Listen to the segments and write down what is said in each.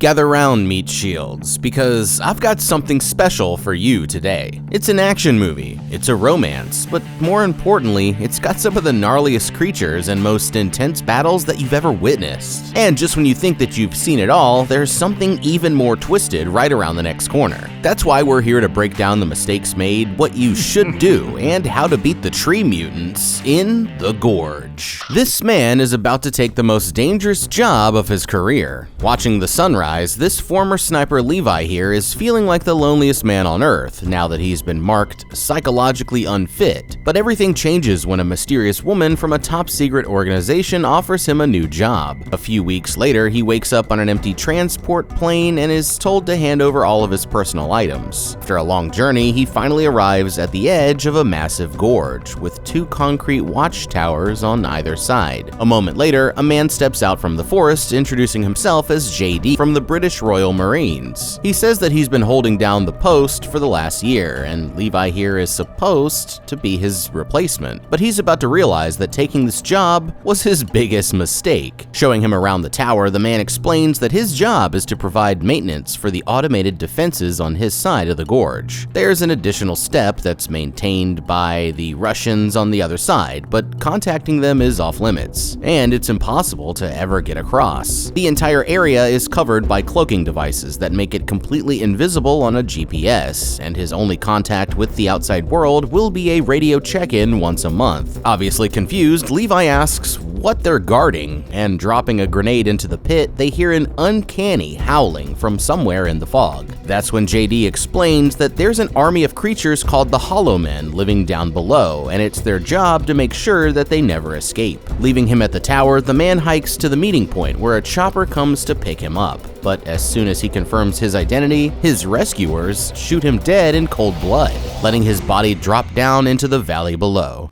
Gather round, meat shields, because I've got something special for you today. It's an action movie, it's a romance, but more importantly, it's got some of the gnarliest creatures and most intense battles that you've ever witnessed. And just when you think that you've seen it all, there's something even more twisted right around the next corner. That's why we're here to break down the mistakes made, what you should do, and how to beat the tree mutants in the Gorge. This man is about to take the most dangerous job of his career. Watching the sunrise, this former sniper Levi here is feeling like the loneliest man on Earth now that he's been marked psychologically unfit. But everything changes when a mysterious woman from a top-secret organization offers him a new job. A few weeks later, he wakes up on an empty transport plane and is told to hand over all of his personal items. After a long journey, he finally arrives at the edge of a massive gorge with two concrete watchtowers on either side. A moment later, a man steps out from the forest, introducing himself as JD from the British Royal Marines. He says that he's been holding down the post for the last year, and Levi here is supposed to be his replacement. But he's about to realize that taking this job was his biggest mistake. Showing him around the tower, the man explains that his job is to provide maintenance for the automated defenses on his side of the gorge. There's an additional step that's maintained by the Russians on the other side, but contacting them is off limits, and it's impossible to ever get across. The entire area is covered by cloaking devices that make it completely invisible on a GPS, and his only contact with the outside world will be a radio check-in once a month. Obviously confused, Levi asks what they're guarding, and dropping a grenade into the pit, they hear an uncanny howling from somewhere in the fog. That's when JD explains that there's an army of creatures called the Hollow Men living down below, and it's their job to make sure that they never escape. Leaving him at the tower, the man hikes to the meeting point where a chopper comes to pick him up. But as soon as he confirms his identity, his rescuers shoot him dead in cold blood, letting his body drop down into the valley below.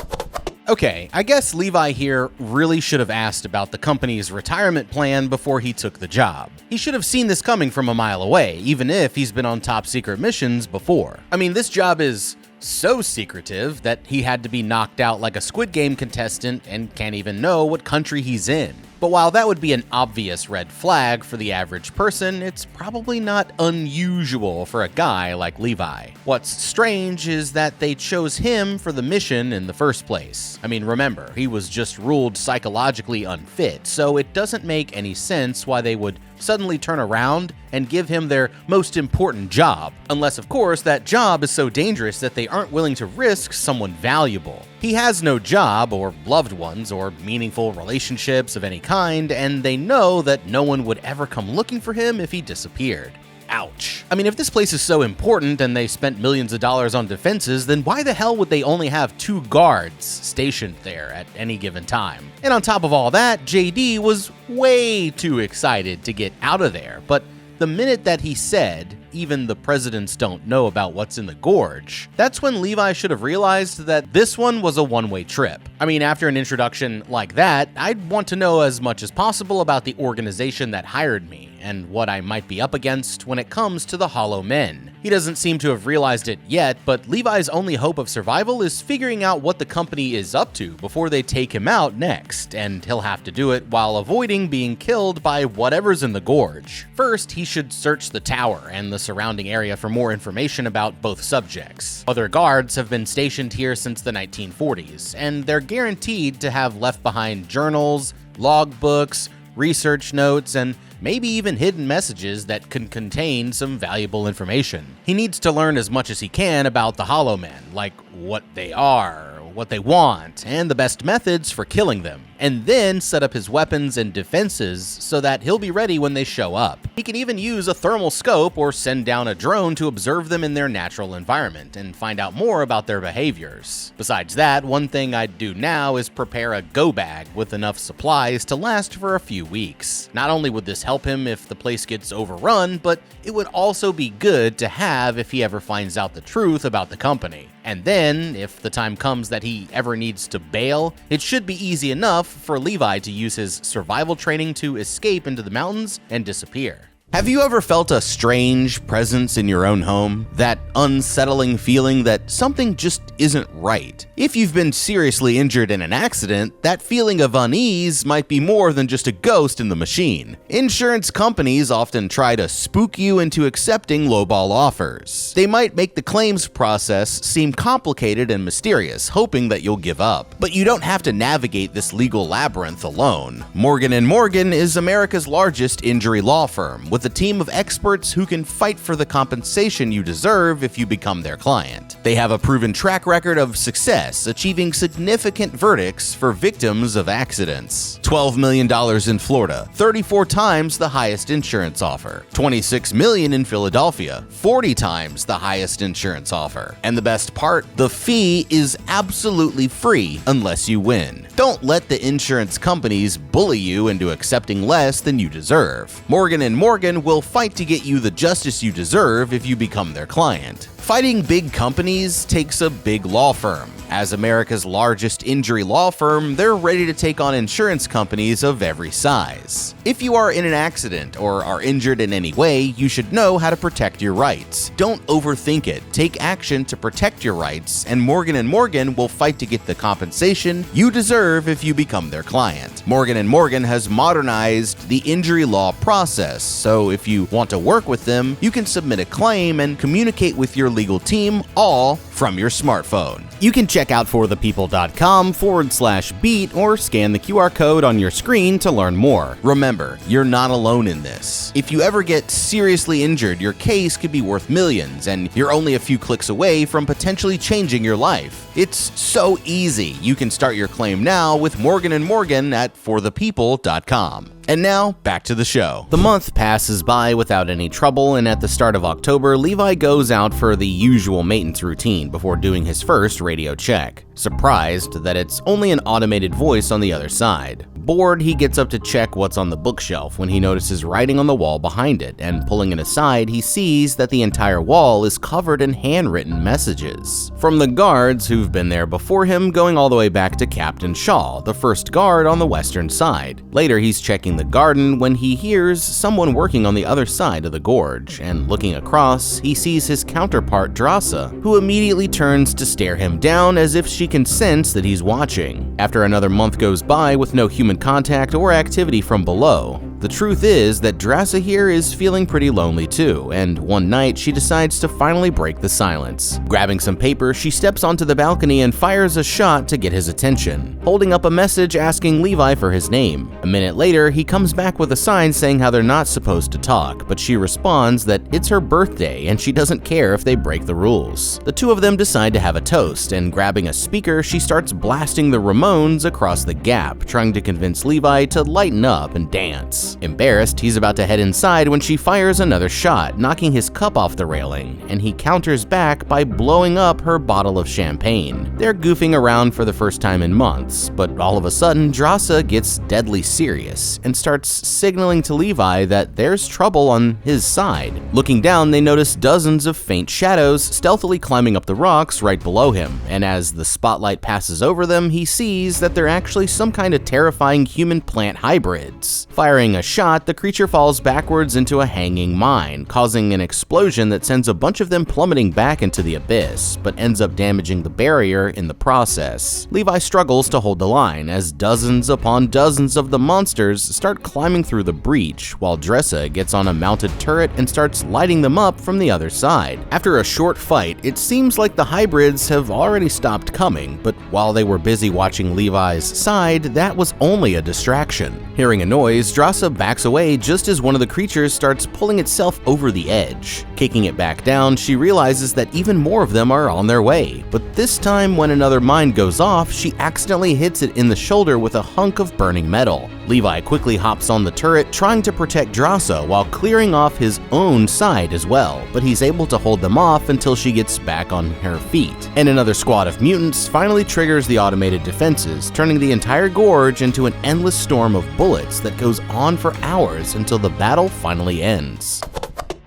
Okay, I guess Levi here really should have asked about the company's retirement plan before he took the job. He should have seen this coming from a mile away, even if he's been on top secret missions before. I mean, this job is so secretive that he had to be knocked out like a Squid Game contestant and can't even know what country he's in. But while that would be an obvious red flag for the average person, it's probably not unusual for a guy like Levi. What's strange is that they chose him for the mission in the first place. I mean, remember, he was just ruled psychologically unfit, so it doesn't make any sense why they would suddenly turn around and give him their most important job. Unless, of course, that job is so dangerous that they aren't willing to risk someone valuable. He has no job or loved ones or meaningful relationships of any kind, and they know that no one would ever come looking for him if he disappeared. Ouch. I mean, if this place is so important and they spent millions of dollars on defenses, then why the hell would they only have 2 guards stationed there at any given time? And on top of all that, JD was way too excited to get out of there, but the minute that he said, even the presidents don't know about what's in the gorge, that's when Levi should have realized that this one was a one-way trip. I mean, after an introduction like that, I'd want to know as much as possible about the organization that hired me and what I might be up against when it comes to the Hollow Men. He doesn't seem to have realized it yet, but Levi's only hope of survival is figuring out what the company is up to before they take him out next, and he'll have to do it while avoiding being killed by whatever's in the gorge. First, he should search the tower and the surrounding area for more information about both subjects. Other guards have been stationed here since the 1940s, and they're guaranteed to have left behind journals, logbooks, research notes, and maybe even hidden messages that can contain some valuable information. He needs to learn as much as he can about the Hollow Men, like what they are, what they want, and the best methods for killing them, and then set up his weapons and defenses so that he'll be ready when they show up. He can even use a thermal scope or send down a drone to observe them in their natural environment and find out more about their behaviors. Besides that, one thing I'd do now is prepare a go bag with enough supplies to last for a few weeks. Not only would this help him if the place gets overrun, but it would also be good to have if he ever finds out the truth about the company. And then, if the time comes that he ever needs to bail, it should be easy enough for Levi to use his survival training to escape into the mountains and disappear. Have you ever felt a strange presence in your own home? That unsettling feeling that something just isn't right? If you've been seriously injured in an accident, that feeling of unease might be more than just a ghost in the machine. Insurance companies often try to spook you into accepting lowball offers. They might make the claims process seem complicated and mysterious, hoping that you'll give up. But you don't have to navigate this legal labyrinth alone. Morgan & Morgan is America's largest injury law firm, with a team of experts who can fight for the compensation you deserve if you become their client. They have a proven track record of success, achieving significant verdicts for victims of accidents. $12 million in Florida, 34 times the highest insurance offer. $26 million in Philadelphia, 40 times the highest insurance offer. And the best part, the fee is absolutely free unless you win. Don't let the insurance companies bully you into accepting less than you deserve. Morgan & Morgan will fight to get you the justice you deserve if you become their client. Fighting big companies takes a big law firm. As America's largest injury law firm, they're ready to take on insurance companies of every size. If you are in an accident or are injured in any way, you should know how to protect your rights. Don't overthink it. Take action to protect your rights, and Morgan & Morgan will fight to get the compensation you deserve if you become their client. Morgan & Morgan has modernized the injury law process, so if you want to work with them, you can submit a claim and communicate with your legal team all from your smartphone. You can check out forthepeople.com/beat or scan the QR code on your screen to learn more. Remember, you're not alone in this. If you ever get seriously injured, your case could be worth millions, and you're only a few clicks away from potentially changing your life. It's so easy. You can start your claim now with Morgan & Morgan at forthepeople.com. And now, back to the show. The month passes by without any trouble, and at the start of October, Levi goes out for the usual maintenance routine before doing his first radio check. Surprised that it's only an automated voice on the other side. Bored, he gets up to check what's on the bookshelf when he notices writing on the wall behind it, and pulling it aside, he sees that the entire wall is covered in handwritten messages. From the guards who've been there before him, going all the way back to Captain Shaw, the first guard on the western side. Later, he's checking the garden when he hears someone working on the other side of the gorge, and looking across, he sees his counterpart Drasa, who immediately turns to stare him down as if she can sense that he's watching. After another month goes by with no human contact or activity from below, the truth is that Drasa here is feeling pretty lonely too, and one night she decides to finally break the silence. Grabbing some paper, she steps onto the balcony and fires a shot to get his attention, holding up a message asking Levi for his name. A minute later, he comes back with a sign saying how they're not supposed to talk, but she responds that it's her birthday and she doesn't care if they break the rules. The two of them decide to have a toast, and grabbing a speaker, she starts blasting the Ramones across the gap, trying to convince Levi to lighten up and dance. Embarrassed, he's about to head inside when she fires another shot, knocking his cup off the railing, and he counters back by blowing up her bottle of champagne. They're goofing around for the first time in months, but all of a sudden, Drasa gets deadly serious and starts signaling to Levi that there's trouble on his side. Looking down, they notice dozens of faint shadows stealthily climbing up the rocks right below him, and as the spotlight passes over them, he sees that they're actually some kind of terrifying human-plant hybrids. Firing a shot, the creature falls backwards into a hanging mine, causing an explosion that sends a bunch of them plummeting back into the abyss, but ends up damaging the barrier in the process. Levi struggles to hold the line as dozens upon dozens of the monsters start climbing through the breach, while Drasa gets on a mounted turret and starts lighting them up from the other side. After a short fight, it seems like the hybrids have already stopped coming, but while they were busy watching Levi's side, that was only a distraction. Hearing a noise, Drasa backs away just as one of the creatures starts pulling itself over the edge. Kicking it back down, she realizes that even more of them are on their way, but this time when another mine goes off, she accidentally hits it in the shoulder with a hunk of burning metal. Levi quickly hops on the turret, trying to protect Drasa while clearing off his own side as well, but he's able to hold them off until she gets back on her feet. And another squad of mutants finally triggers the automated defenses, turning the entire gorge into an endless storm of bullets that goes on for hours until the battle finally ends.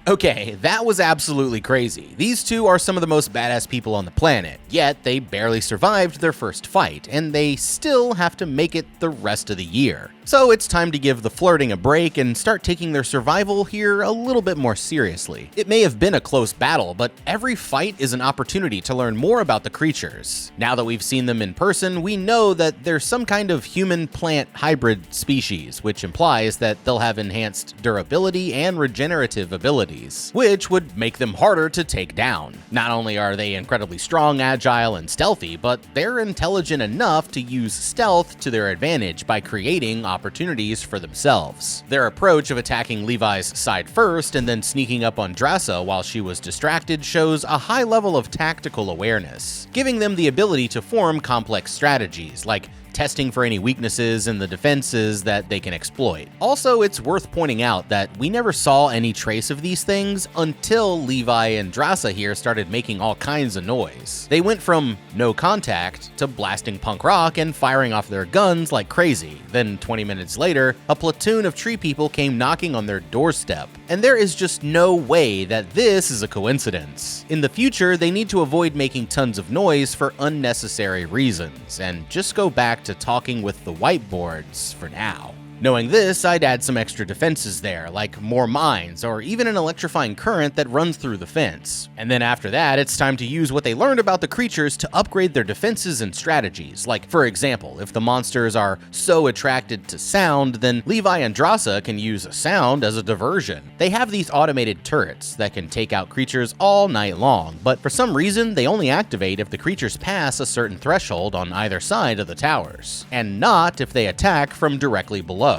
Okay, that was absolutely crazy. These two are some of the most badass people on the planet, yet they barely survived their first fight, and they still have to make it the rest of the year. So it's time to give the flirting a break and start taking their survival here a little bit more seriously. It may have been a close battle, but every fight is an opportunity to learn more about the creatures. Now that we've seen them in person, we know that they're some kind of human-plant hybrid species, which implies that they'll have enhanced durability and regenerative abilities, which would make them harder to take down. Not only are they incredibly strong, agile, and stealthy, but they're intelligent enough to use stealth to their advantage by creating opportunities for themselves. Their approach of attacking Levi's side first and then sneaking up on Drassa while she was distracted shows a high level of tactical awareness, giving them the ability to form complex strategies, like testing for any weaknesses in the defenses that they can exploit. Also, it's worth pointing out that we never saw any trace of these things until Levi and Drassa here started making all kinds of noise. They went from no contact to blasting punk rock and firing off their guns like crazy. Then 20 minutes later, a platoon of tree people came knocking on their doorstep. And there is just no way that this is a coincidence. In the future, they need to avoid making tons of noise for unnecessary reasons, and just go back to talking with the whiteboards for now. Knowing this, I'd add some extra defenses there, like more mines or even an electrifying current that runs through the fence. And then after that, it's time to use what they learned about the creatures to upgrade their defenses and strategies. Like, for example, if the monsters are so attracted to sound, then Levi and Drassa can use sound as a diversion. They have these automated turrets that can take out creatures all night long, but for some reason, they only activate if the creatures pass a certain threshold on either side of the towers, and not if they attack from directly below.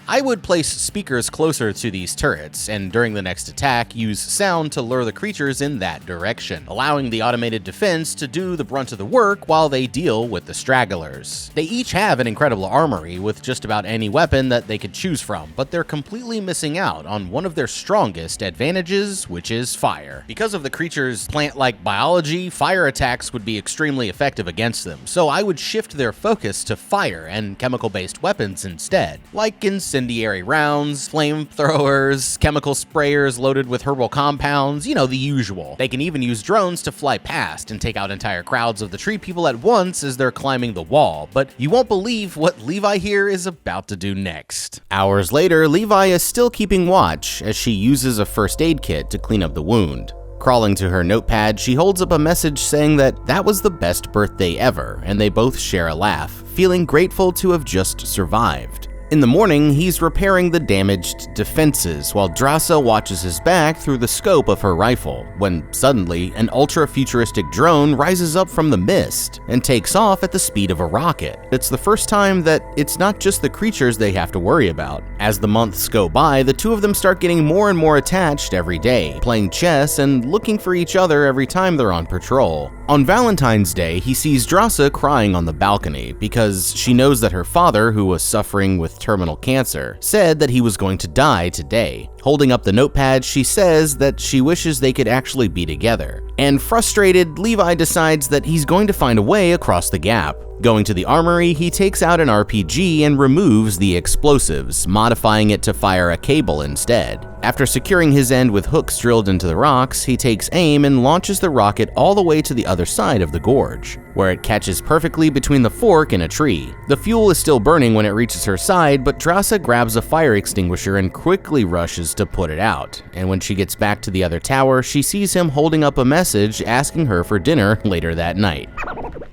I would place speakers closer to these turrets, and during the next attack, use sound to lure the creatures in that direction, allowing the automated defense to do the brunt of the work while they deal with the stragglers. They each have an incredible armory with just about any weapon that they could choose from, but they're completely missing out on one of their strongest advantages, which is fire. Because of the creatures' plant-like biology, fire attacks would be extremely effective against them, so I would shift their focus to fire and chemical-based weapons instead, like incendiary rounds, flamethrowers, chemical sprayers loaded with herbal compounds, you know, the usual. They can even use drones to fly past and take out entire crowds of the tree people at once as they're climbing the wall, but you won't believe what Levi here is about to do next. Hours later, Levi is still keeping watch as she uses a first aid kit to clean up the wound. Crawling to her notepad, she holds up a message saying that was the best birthday ever, and they both share a laugh, feeling grateful to have just survived. In the morning, he's repairing the damaged defenses while Drassa watches his back through the scope of her rifle, when suddenly an ultra-futuristic drone rises up from the mist and takes off at the speed of a rocket. It's the first time that it's not just the creatures they have to worry about. As the months go by, the two of them start getting more and more attached every day, playing chess and looking for each other every time they're on patrol. On Valentine's Day, he sees Drassa crying on the balcony because she knows that her father, who was suffering with terminal cancer, said that he was going to die today. Holding up the notepad, she says that she wishes they could actually be together. And frustrated, Levi decides that he's going to find a way across the gap. Going to the armory, he takes out an RPG and removes the explosives, modifying it to fire a cable instead. After securing his end with hooks drilled into the rocks, he takes aim and launches the rocket all the way to the other side of the gorge, where it catches perfectly between the fork and a tree. The fuel is still burning when it reaches her side, but Drassa grabs a fire extinguisher and quickly rushes to put it out. And when she gets back to the other tower, she sees him holding up a message asking her for dinner later that night.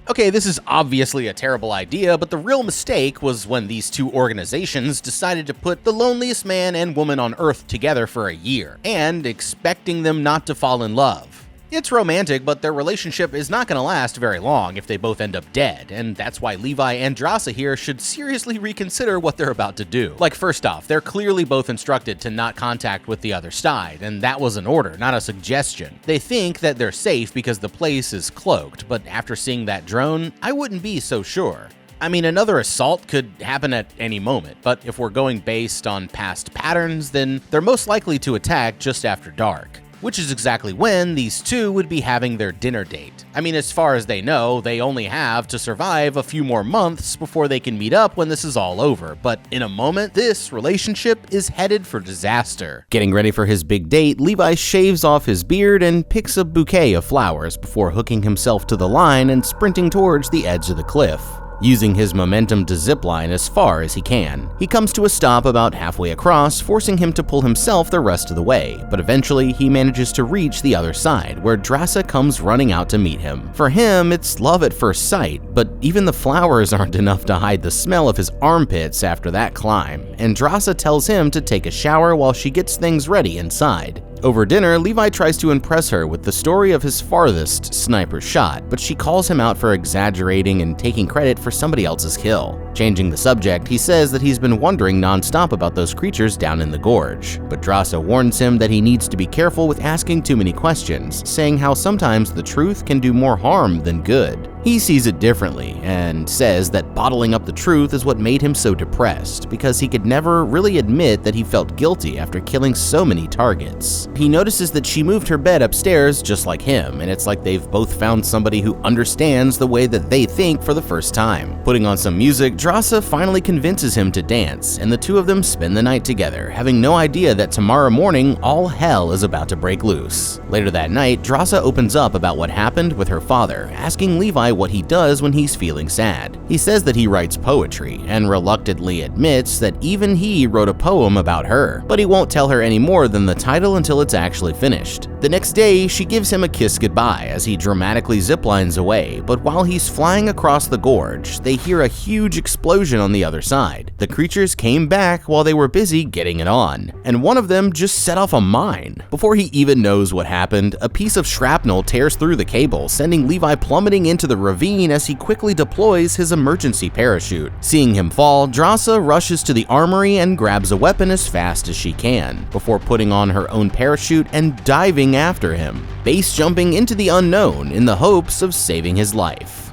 Okay, this is obviously a terrible idea, but the real mistake was when these two organizations decided to put the loneliest man and woman on Earth together for a year, and expecting them not to fall in love. It's romantic, but their relationship is not going to last very long if they both end up dead, and that's why Levi and Drassa here should seriously reconsider what they're about to do. Like, first off, they're clearly both instructed to not contact with the other side, and that was an order, not a suggestion. They think that they're safe because the place is cloaked, but after seeing that drone, I wouldn't be so sure. I mean, another assault could happen at any moment, but if we're going based on past patterns, then they're most likely to attack just after dark, which is exactly when these two would be having their dinner date. I mean, as far as they know, they only have to survive a few more months before they can meet up when this is all over, but in a moment, this relationship is headed for disaster. Getting ready for his big date, Levi shaves off his beard and picks a bouquet of flowers before hooking himself to the line and sprinting towards the edge of the cliff. using his momentum to zipline as far as he can. He comes to a stop about halfway across, forcing him to pull himself the rest of the way, but eventually he manages to reach the other side, where Drasa comes running out to meet him. For him, it's love at first sight, but even the flowers aren't enough to hide the smell of his armpits after that climb, and Drasa tells him to take a shower while she gets things ready inside. Over dinner, Levi tries to impress her with the story of his farthest sniper shot, but she calls him out for exaggerating and taking credit for somebody else's kill. Changing the subject, he says that he's been wondering nonstop about those creatures down in the gorge, but Drasa warns him that he needs to be careful with asking too many questions, saying how sometimes the truth can do more harm than good. He sees it differently and says that bottling up the truth is what made him so depressed, because he could never really admit that he felt guilty after killing so many targets. He notices that she moved her bed upstairs just like him, and it's like they've both found somebody who understands the way that they think for the first time. Putting on some music, Drasa finally convinces him to dance, and the two of them spend the night together, having no idea that tomorrow morning all hell is about to break loose. Later that night, Drasa opens up about what happened with her father, asking Levi what he does when he's feeling sad. He says that he writes poetry, and reluctantly admits that even he wrote a poem about her, but he won't tell her any more than the title until it's actually finished. The next day, she gives him a kiss goodbye as he dramatically ziplines away, but while he's flying across the gorge, they hear a huge explosion on the other side. The creatures came back while they were busy getting it on, and one of them just set off a mine. Before he even knows what happened, a piece of shrapnel tears through the cable, sending Levi plummeting into the ravine as he quickly deploys his emergency parachute. Seeing him fall, Drasa rushes to the armory and grabs a weapon as fast as she can, before putting on her own parachute and diving after him, base jumping into the unknown in the hopes of saving his life.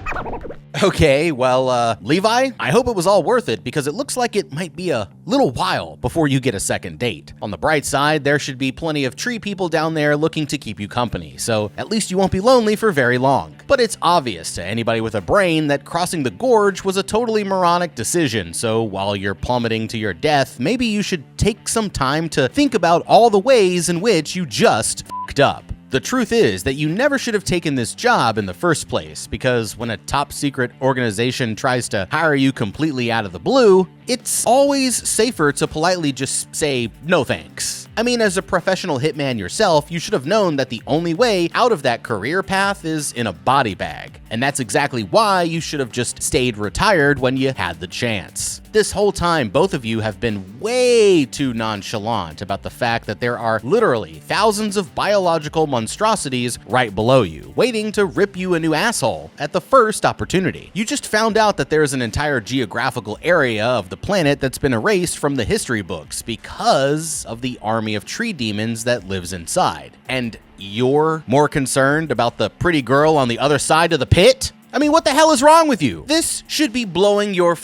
Okay, well, Levi, I hope it was all worth it, because it looks like it might be a little while before you get a second date. On the bright side, there should be plenty of tree people down there looking to keep you company, so at least you won't be lonely for very long. But it's obvious to anybody with a brain that crossing the gorge was a totally moronic decision, so while you're plummeting to your death, maybe you should take some time to think about all the ways in which you just f***ed up. The truth is that you never should have taken this job in the first place, because when a top secret organization tries to hire you completely out of the blue, it's always safer to politely just say no thanks. I mean, as a professional hitman yourself, you should have known that the only way out of that career path is in a body bag. And that's exactly why you should have just stayed retired when you had the chance. This whole time, both of you have been way too nonchalant about the fact that there are literally thousands of biological monstrosities right below you, waiting to rip you a new asshole at the first opportunity. You just found out that there's an entire geographical area of the planet that's been erased from the history books because of the army of tree demons that lives inside. And you're more concerned about the pretty girl on the other side of the pit? I mean, what the hell is wrong with you? This should be blowing your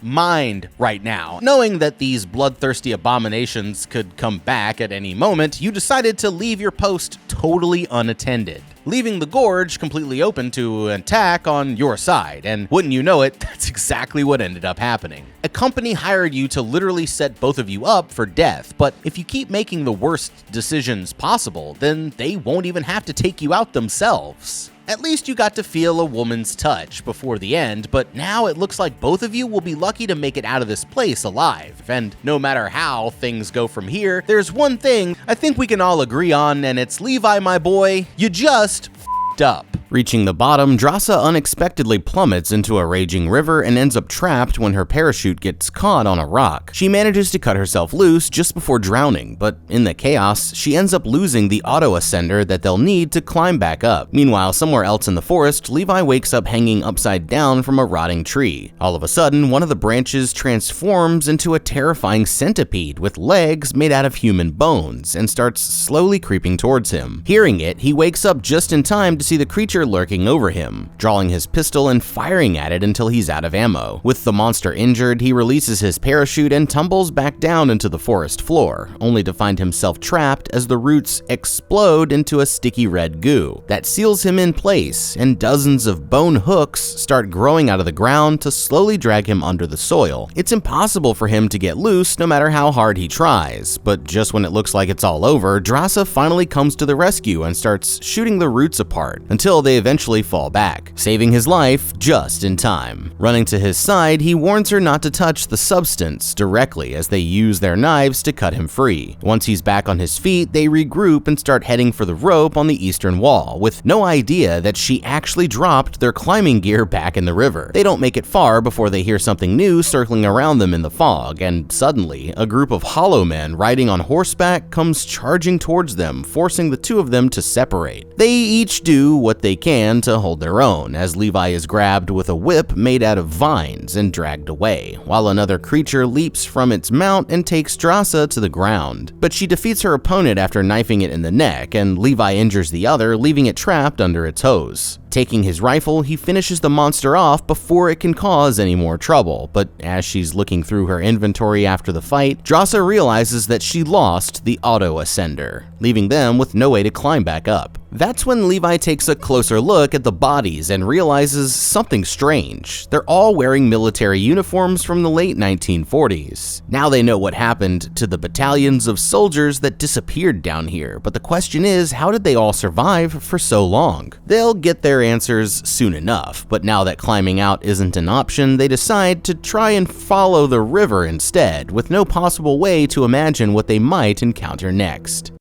mind right now. Knowing that these bloodthirsty abominations could come back at any moment, you decided to leave your post totally unattended, leaving the gorge completely open to an attack on your side, and wouldn't you know it, that's exactly what ended up happening. A company hired you to literally set both of you up for death, but if you keep making the worst decisions possible, then they won't even have to take you out themselves. At least you got to feel a woman's touch before the end, but now it looks like both of you will be lucky to make it out of this place alive. And no matter how things go from here, there's one thing I think we can all agree on, and it's Levi, my boy, you just f***ed up. Reaching the bottom, Drasa unexpectedly plummets into a raging river and ends up trapped when her parachute gets caught on a rock. She manages to cut herself loose just before drowning, but in the chaos, she ends up losing the auto-ascender that they'll need to climb back up. Meanwhile, somewhere else in the forest, Levi wakes up hanging upside down from a rotting tree. All of a sudden, one of the branches transforms into a terrifying centipede with legs made out of human bones and starts slowly creeping towards him. Hearing it, he wakes up just in time to see the creature lurking over him, drawing his pistol and firing at it until he's out of ammo. With the monster injured, he releases his parachute and tumbles back down into the forest floor, only to find himself trapped as the roots explode into a sticky red goo that seals him in place, and dozens of bone hooks start growing out of the ground to slowly drag him under the soil. It's impossible for him to get loose no matter how hard he tries, but just when it looks like it's all over, Drasa finally comes to the rescue and starts shooting the roots apart until they eventually fall back, saving his life just in time. Running to his side, he warns her not to touch the substance directly as they use their knives to cut him free. Once he's back on his feet, they regroup and start heading for the rope on the eastern wall, with no idea that she actually dropped their climbing gear back in the river. They don't make it far before they hear something new circling around them in the fog, and suddenly, a group of hollow men riding on horseback comes charging towards them, forcing the two of them to separate. They each do what they can to hold their own, as Levi is grabbed with a whip made out of vines and dragged away, while another creature leaps from its mount and takes Drasa to the ground. But she defeats her opponent after knifing it in the neck, and Levi injures the other, leaving it trapped under its hose. Taking his rifle, he finishes the monster off before it can cause any more trouble, but as she's looking through her inventory after the fight, Drasa realizes that she lost the auto-ascender, leaving them with no way to climb back up. That's when Levi takes a closer look at the bodies and realizes something strange. They're all wearing military uniforms from the late 1940s. Now they know what happened to the battalions of soldiers that disappeared down here, but the question is, how did they all survive for so long? They'll get their answers soon enough, but now that climbing out isn't an option, they decide to try and follow the river instead, with no possible way to imagine what they might encounter next.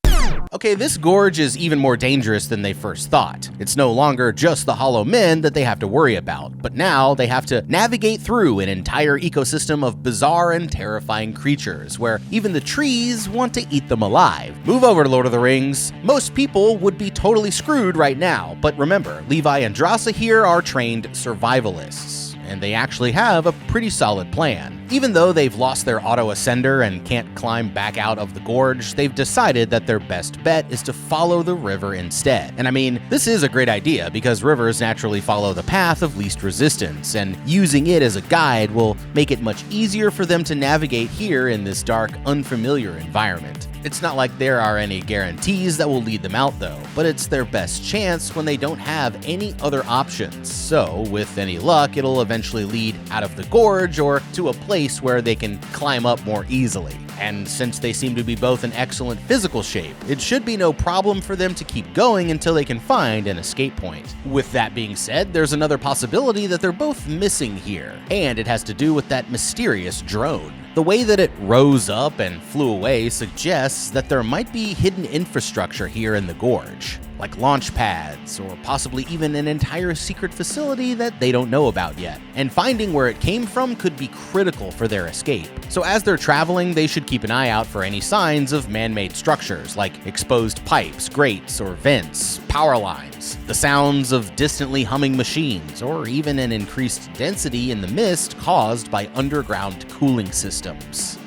Okay, this gorge is even more dangerous than they first thought. It's no longer just the hollow men that they have to worry about, but now they have to navigate through an entire ecosystem of bizarre and terrifying creatures, where even the trees want to eat them alive. Move over to Lord of the Rings. Most people would be totally screwed right now, but remember, Levi and Drasa here are trained survivalists, and they actually have a pretty solid plan. Even though they've lost their auto-ascender and can't climb back out of the gorge, they've decided that their best bet is to follow the river instead. And I mean, this is a great idea because rivers naturally follow the path of least resistance, and using it as a guide will make it much easier for them to navigate here in this dark, unfamiliar environment. It's not like there are any guarantees that will lead them out though, but it's their best chance when they don't have any other options. So, with any luck, it'll eventually lead out of the gorge or to a place where they can climb up more easily. And since they seem to be both in excellent physical shape, it should be no problem for them to keep going until they can find an escape point. With that being said, there's another possibility that they're both missing here, and it has to do with that mysterious drone. The way that it rose up and flew away suggests that there might be hidden infrastructure here in the gorge, like launch pads or possibly even an entire secret facility that they don't know about yet. And finding where it came from could be critical for their escape. So as they're traveling, they should keep an eye out for any signs of man-made structures like exposed pipes, grates, or vents, power lines, the sounds of distantly humming machines, or even an increased density in the mist caused by underground cooling systems.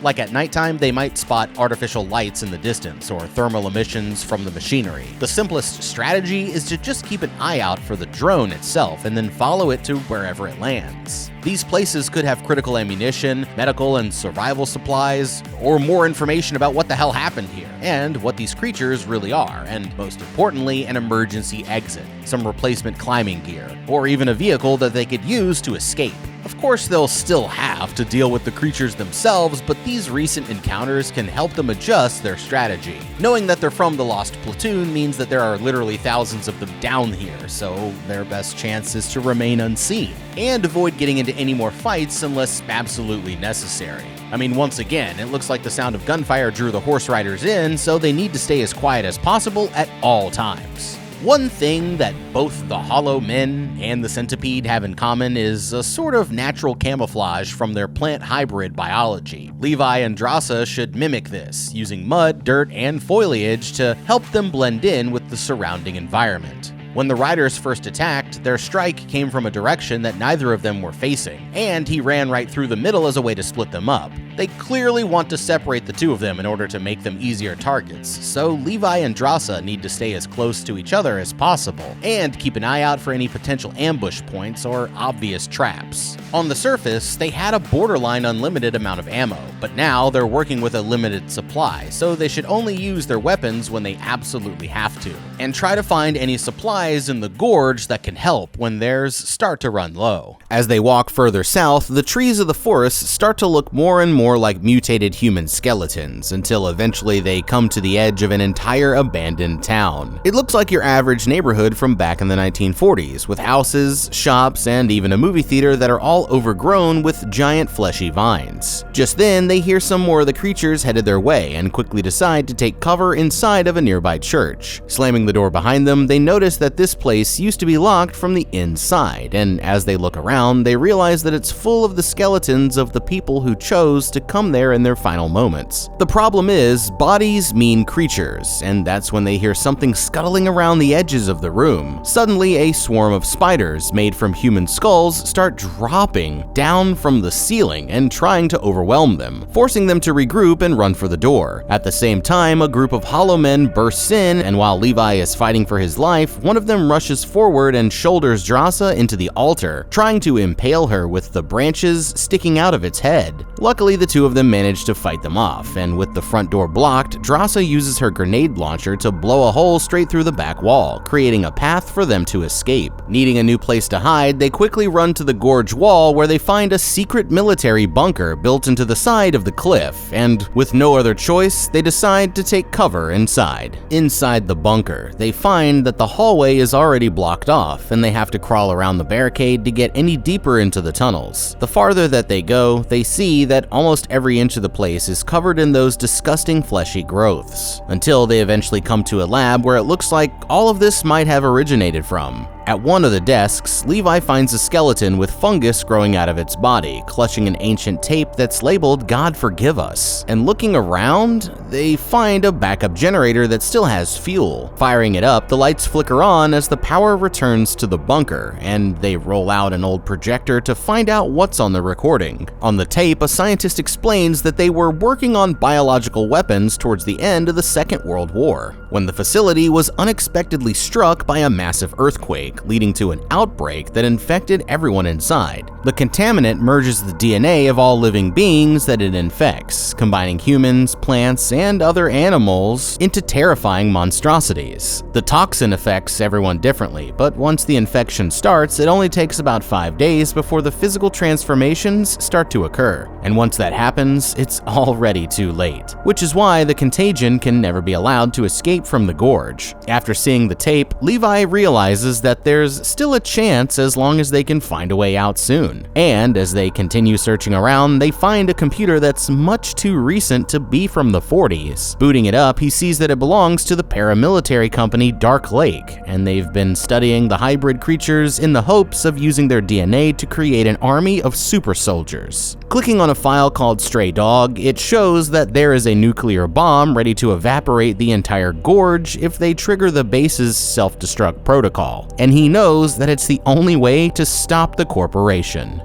Like at nighttime, they might spot artificial lights in the distance or thermal emissions from the machinery. The simplest strategy is to just keep an eye out for the drone itself and then follow it to wherever it lands. These places could have critical ammunition, medical and survival supplies, or more information about what the hell happened here, and what these creatures really are, and most importantly, an emergency exit, some replacement climbing gear, or even a vehicle that they could use to escape. Of course, they'll still have to deal with the creatures themselves, but these recent encounters can help them adjust their strategy. Knowing that they're from the Lost Platoon means that there are literally thousands of them down here, so their best chance is to remain unseen, and avoid getting into any more fights unless absolutely necessary. I mean, once again, it looks like the sound of gunfire drew the horse riders in, so they need to stay as quiet as possible at all times. One thing that both the Hollow Men and the Centipede have in common is a sort of natural camouflage from their plant hybrid biology. Levi and Drasa should mimic this, using mud, dirt, and foliage to help them blend in with the surrounding environment. When the riders first attacked, their strike came from a direction that neither of them were facing, and he ran right through the middle as a way to split them up. They clearly want to separate the two of them in order to make them easier targets, so Levi and Drasa need to stay as close to each other as possible, and keep an eye out for any potential ambush points or obvious traps. On the surface, they had a borderline unlimited amount of ammo, but now they're working with a limited supply, so they should only use their weapons when they absolutely have to, and try to find any supplies in the gorge that can help when theirs start to run low. As they walk further south, the trees of the forest start to look more and more more like mutated human skeletons until eventually they come to the edge of an entire abandoned town. It looks like your average neighborhood from back in the 1940s, with houses, shops, and even a movie theater that are all overgrown with giant fleshy vines. Just then, they hear some more of the creatures headed their way and quickly decide to take cover inside of a nearby church. Slamming the door behind them, they notice that this place used to be locked from the inside, and as they look around, they realize that it's full of the skeletons of the people who chose to come there in their final moments. The problem is, bodies mean creatures, and that's when they hear something scuttling around the edges of the room. Suddenly, a swarm of spiders made from human skulls start dropping down from the ceiling and trying to overwhelm them, forcing them to regroup and run for the door. At the same time, a group of hollow men bursts in, and while Levi is fighting for his life, one of them rushes forward and shoulders Drasa into the altar, trying to impale her with the branches sticking out of its head. Luckily, the two of them manage to fight them off, and with the front door blocked, Drasa uses her grenade launcher to blow a hole straight through the back wall, creating a path for them to escape. Needing a new place to hide, they quickly run to the Gorge wall where they find a secret military bunker built into the side of the cliff, and with no other choice, they decide to take cover inside. Inside the bunker, they find that the hallway is already blocked off, and they have to crawl around the barricade to get any deeper into the tunnels. The farther that they go, they see that almost every inch of the place is covered in those disgusting fleshy growths, until they eventually come to a lab where it looks like all of this might have originated from. At one of the desks, Levi finds a skeleton with fungus growing out of its body, clutching an ancient tape that's labeled "God Forgive Us." And looking around, they find a backup generator that still has fuel. Firing it up, the lights flicker on as the power returns to the bunker, and they roll out an old projector to find out what's on the recording. On the tape, a scientist explains that they were working on biological weapons towards the end of the Second World War, when the facility was unexpectedly struck by a massive earthquake, leading to an outbreak that infected everyone inside. The contaminant merges the DNA of all living beings that it infects, combining humans, plants, and other animals into terrifying monstrosities. The toxin affects everyone differently, but once the infection starts, it only takes about 5 days before the physical transformations start to occur. And once that happens, it's already too late, which is why the contagion can never be allowed to escape from the Gorge. After seeing the tape, Levi realizes that there's still a chance as long as they can find a way out soon. And as they continue searching around, they find a computer that's much too recent to be from the 40s. Booting it up, he sees that it belongs to the paramilitary company Dark Lake, and they've been studying the hybrid creatures in the hopes of using their DNA to create an army of super soldiers. Clicking on a file called Stray Dog, it shows that there is a nuclear bomb ready to evaporate the entire Gorge if they trigger the base's self-destruct protocol, and he knows that it's the only way to stop the corporation.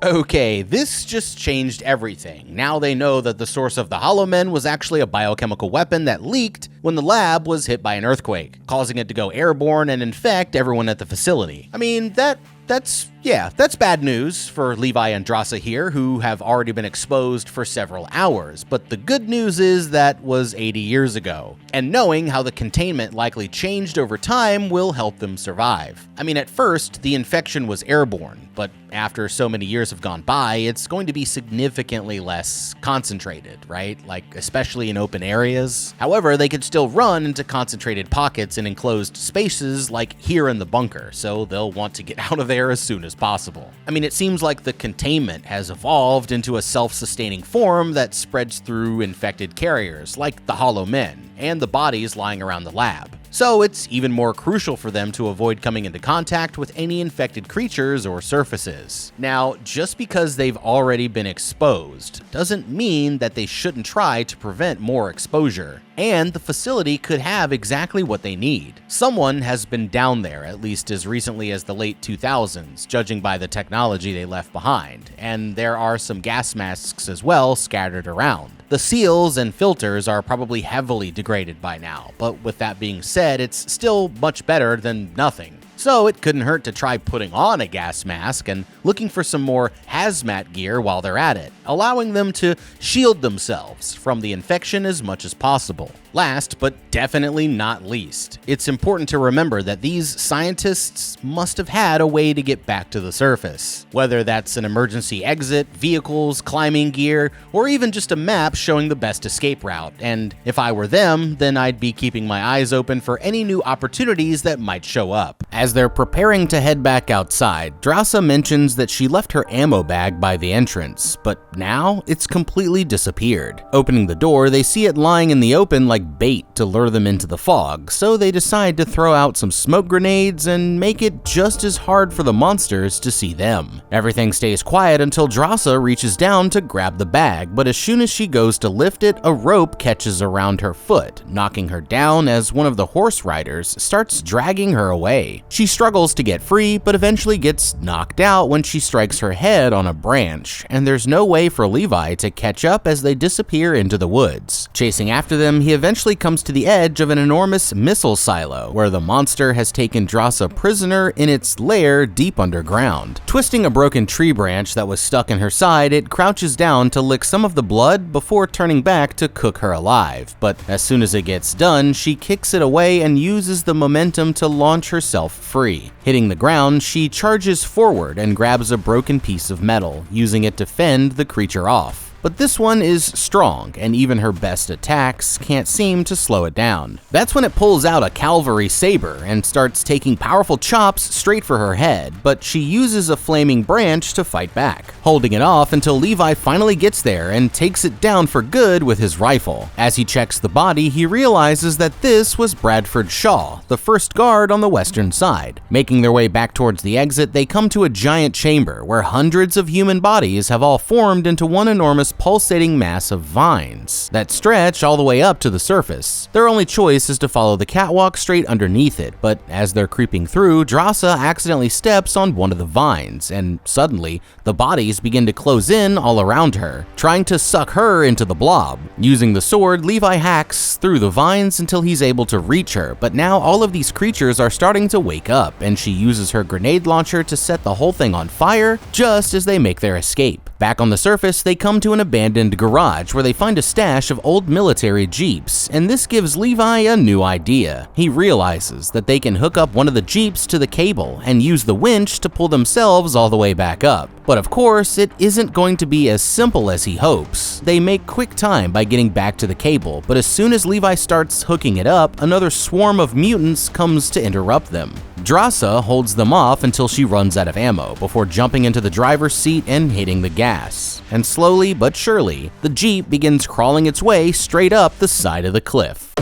Okay, this just changed everything. Now they know that the source of the Hollow Men was actually a biochemical weapon that leaked when the lab was hit by an earthquake, causing it to go airborne and infect everyone at the facility. I mean, that's bad news for Levi and Drasa here, who have already been exposed for several hours, but the good news is that was 80 years ago, and knowing how the containment likely changed over time will help them survive. I mean, at first, the infection was airborne, but after so many years have gone by, it's going to be significantly less concentrated, right? Like, especially in open areas. However, they could still run into concentrated pockets in enclosed spaces like here in the bunker, so they'll want to get out of there as soon as possible. I mean, it seems like the containment has evolved into a self-sustaining form that spreads through infected carriers, like the Hollow Men, and the bodies lying around the lab. So it's even more crucial for them to avoid coming into contact with any infected creatures or surfaces. Now, just because they've already been exposed doesn't mean that they shouldn't try to prevent more exposure, and the facility could have exactly what they need. Someone has been down there at least as recently as the late 2000s, judging by the technology they left behind, and there are some gas masks as well scattered around. The seals and filters are probably heavily degraded by now, but with that being said, it's still much better than nothing. So it couldn't hurt to try putting on a gas mask and looking for some more hazmat gear while they're at it. allowing them to shield themselves from the infection as much as possible. Last, but definitely not least, it's important to remember that these scientists must have had a way to get back to the surface. Whether that's an emergency exit, vehicles, climbing gear, or even just a map showing the best escape route. And if I were them, then I'd be keeping my eyes open for any new opportunities that might show up. As they're preparing to head back outside, Drasa mentions that she left her ammo bag by the entrance, but now it's completely disappeared. Opening the door, they see it lying in the open like bait to lure them into the fog, so they decide to throw out some smoke grenades and make it just as hard for the monsters to see them. Everything stays quiet until Drasa reaches down to grab the bag, but as soon as she goes to lift it, a rope catches around her foot, knocking her down as one of the horse riders starts dragging her away. She struggles to get free, but eventually gets knocked out when she strikes her head on a branch, and there's no way for Levi to catch up as they disappear into the woods. Chasing after them, he eventually comes to the edge of an enormous missile silo, where the monster has taken Drasa prisoner in its lair deep underground. Twisting a broken tree branch that was stuck in her side, it crouches down to lick some of the blood before turning back to cook her alive, but as soon as it gets done, she kicks it away and uses the momentum to launch herself free. Hitting the ground, she charges forward and grabs a broken piece of metal, using it to fend the creature off. But this one is strong, and even her best attacks can't seem to slow it down. That's when it pulls out a cavalry saber and starts taking powerful chops straight for her head, but she uses a flaming branch to fight back, holding it off until Levi finally gets there and takes it down for good with his rifle. As he checks the body, he realizes that this was Bradford Shaw, the first guard on the western side. Making their way back towards the exit, they come to a giant chamber where hundreds of human bodies have all formed into one enormous pulsating mass of vines that stretch all the way up to the surface. Their only choice is to follow the catwalk straight underneath it, but as they're creeping through, Drasa accidentally steps on one of the vines, and suddenly, the bodies begin to close in all around her, trying to suck her into the blob. Using the sword, Levi hacks through the vines until he's able to reach her, but now all of these creatures are starting to wake up, and she uses her grenade launcher to set the whole thing on fire just as they make their escape. Back on the surface, they come to an abandoned garage where they find a stash of old military jeeps, and this gives Levi a new idea. He realizes that they can hook up one of the jeeps to the cable and use the winch to pull themselves all the way back up. But of course, it isn't going to be as simple as he hopes. They make quick time by getting back to the cable, but as soon as Levi starts hooking it up, another swarm of mutants comes to interrupt them. Drasa holds them off until she runs out of ammo before jumping into the driver's seat and hitting the gas. And slowly but surely, the Jeep begins crawling its way straight up the side of the cliff.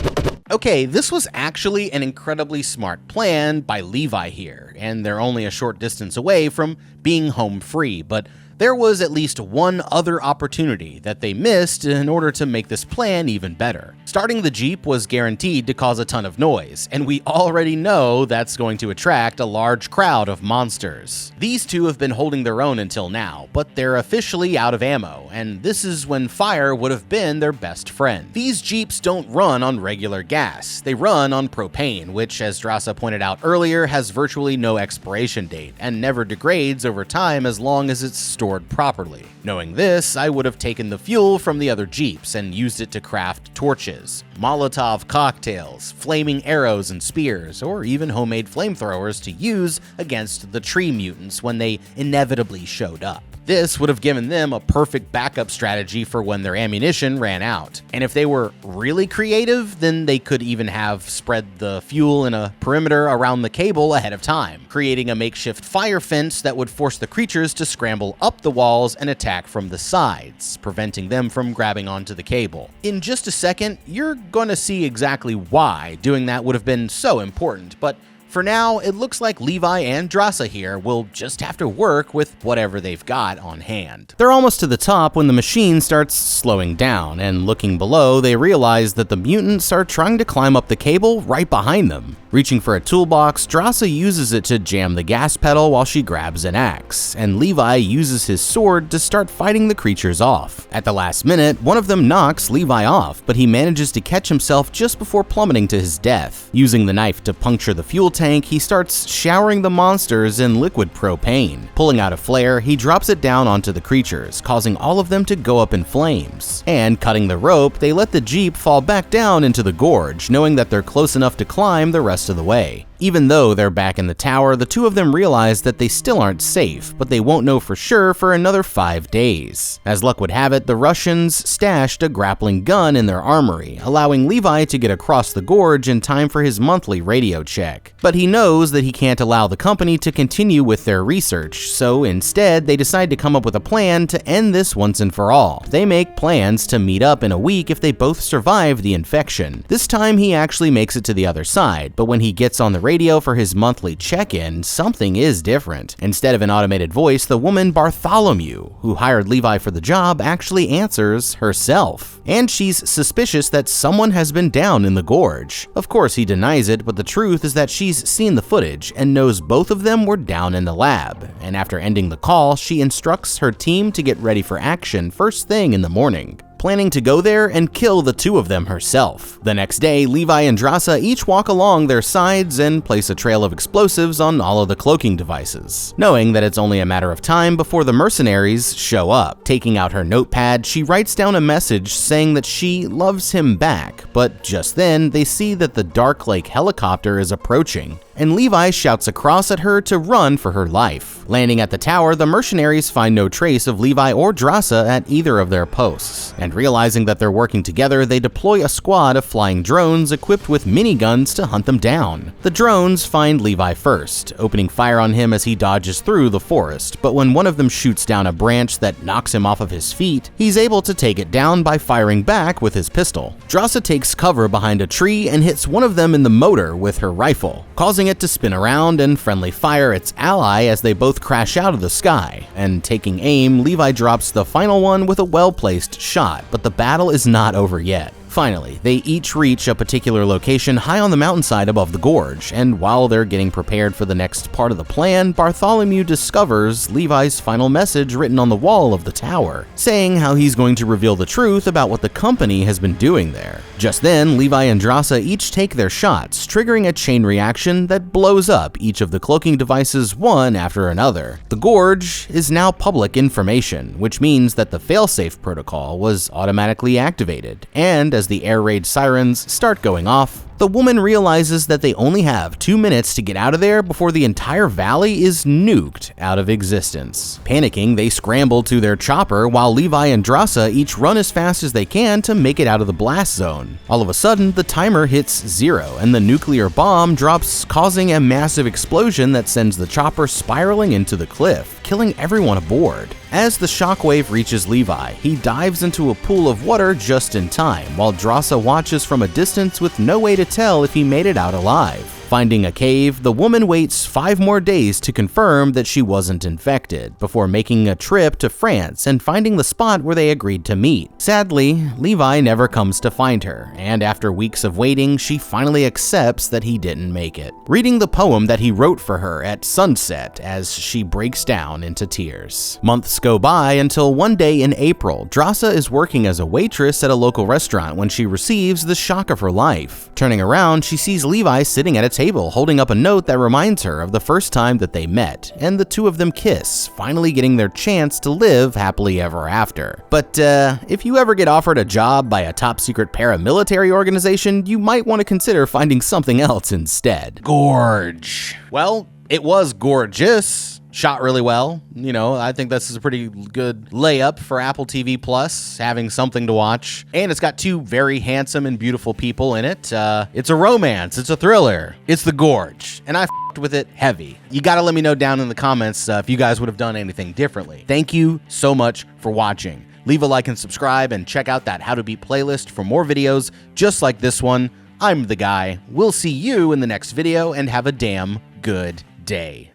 Okay, this was actually an incredibly smart plan by Levi here, and they're only a short distance away from being home free, but there was at least one other opportunity that they missed in order to make this plan even better. Starting the Jeep was guaranteed to cause a ton of noise, and we already know that's going to attract a large crowd of monsters. These two have been holding their own until now, but they're officially out of ammo, and this is when fire would have been their best friend. These Jeeps don't run on regular gas, they run on propane, which, as Drasa pointed out earlier, has virtually no expiration date and never degrades over time as long as it's stored properly. Knowing this, I would have taken the fuel from the other Jeeps and used it to craft torches, Molotov cocktails, flaming arrows and spears, or even homemade flamethrowers to use against the tree mutants when they inevitably showed up. This would have given them a perfect backup strategy for when their ammunition ran out. And if they were really creative, then they could even have spread the fuel in a perimeter around the cable ahead of time, creating a makeshift fire fence that would force the creatures to scramble up the walls and attack from the sides, preventing them from grabbing onto the cable. In just a second, you're gonna see exactly why doing that would have been so important, but for now, it looks like Levi and Drasa here will just have to work with whatever they've got on hand. They're almost to the top when the machine starts slowing down, and looking below, they realize that the mutants are trying to climb up the cable right behind them. Reaching for a toolbox, Drasa uses it to jam the gas pedal while she grabs an axe, and Levi uses his sword to start fighting the creatures off. At the last minute, one of them knocks Levi off, but he manages to catch himself just before plummeting to his death. Using the knife to puncture the fuel tank, tank, he starts showering the monsters in liquid propane. Pulling out a flare, he drops it down onto the creatures, causing all of them to go up in flames. And cutting the rope, they let the Jeep fall back down into the gorge, knowing that they're close enough to climb the rest of the way. Even though they're back in the tower, the two of them realize that they still aren't safe, but they won't know for sure for another 5 days. As luck would have it, the Russians stashed a grappling gun in their armory, allowing Levi to get across the gorge in time for his monthly radio check. But he knows that he can't allow the company to continue with their research, so instead they decide to come up with a plan to end this once and for all. They make plans to meet up in a week if they both survive the infection. This time he actually makes it to the other side, but when he gets on the radio for his monthly check-in, something is different. Instead of an automated voice, the woman Bartholomew, who hired Levi for the job, actually answers herself. And she's suspicious that someone has been down in the gorge. Of course, he denies it, but the truth is that she's seen the footage and knows both of them were down in the lab. And after ending the call, she instructs her team to get ready for action first thing in the morning, planning to go there and kill the two of them herself. The next day, Levi and Drasa each walk along their sides and place a trail of explosives on all of the cloaking devices, knowing that it's only a matter of time before the mercenaries show up. Taking out her notepad, she writes down a message saying that she loves him back, but just then they see that the Dark Lake helicopter is approaching, and Levi shouts across at her to run for her life. Landing at the tower, the mercenaries find no trace of Levi or Drasa at either of their posts, and realizing that they're working together, they deploy a squad of flying drones equipped with miniguns to hunt them down. The drones find Levi first, opening fire on him as he dodges through the forest, but when one of them shoots down a branch that knocks him off of his feet, he's able to take it down by firing back with his pistol. Drasa takes cover behind a tree and hits one of them in the motor with her rifle, causing it to spin around and friendly fire its ally as they both crash out of the sky. And taking aim, Levi drops the final one with a well-placed shot, but the battle is not over yet. Finally, they each reach a particular location high on the mountainside above the gorge, and while they're getting prepared for the next part of the plan, Bartholomew discovers Levi's final message written on the wall of the tower, saying how he's going to reveal the truth about what the company has been doing there. Just then, Levi and Drasa each take their shots, triggering a chain reaction that blows up each of the cloaking devices one after another. The gorge is now public information, which means that the failsafe protocol was automatically activated, and as the air raid sirens start going off, the woman realizes that they only have 2 minutes to get out of there before the entire valley is nuked out of existence. Panicking, they scramble to their chopper while Levi and Drasa each run as fast as they can to make it out of the blast zone. All of a sudden, the timer hits 0 and the nuclear bomb drops, causing a massive explosion that sends the chopper spiraling into the cliff, killing everyone aboard. As the shockwave reaches Levi, he dives into a pool of water just in time, while Drasa watches from a distance with no way to tell if he made it out alive. Finding a cave, the woman waits 5 more days to confirm that she wasn't infected, before making a trip to France and finding the spot where they agreed to meet. Sadly, Levi never comes to find her, and after weeks of waiting, she finally accepts that he didn't make it, reading the poem that he wrote for her at sunset as she breaks down into tears. Months go by until one day in April, Drasa is working as a waitress at a local restaurant when she receives the shock of her life. Turning around, she sees Levi sitting at a table holding up a note that reminds her of the first time that they met, and the two of them kiss, finally getting their chance to live happily ever after. But if you ever get offered a job by a top secret paramilitary organization, you might want to consider finding something else instead. Gorge. Well, it was gorgeous. Shot really well. You know, I think this is a pretty good layup for Apple TV Plus, having something to watch. And it's got 2 very handsome and beautiful people in it. It's a romance. It's a thriller. It's The Gorge. And I f***ed with it heavy. You gotta let me know down in the comments if you guys would have done anything differently. Thank you so much for watching. Leave a like and subscribe, and check out that How to Beat playlist for more videos just like this one. I'm the guy. We'll see you in the next video, and have a damn good day.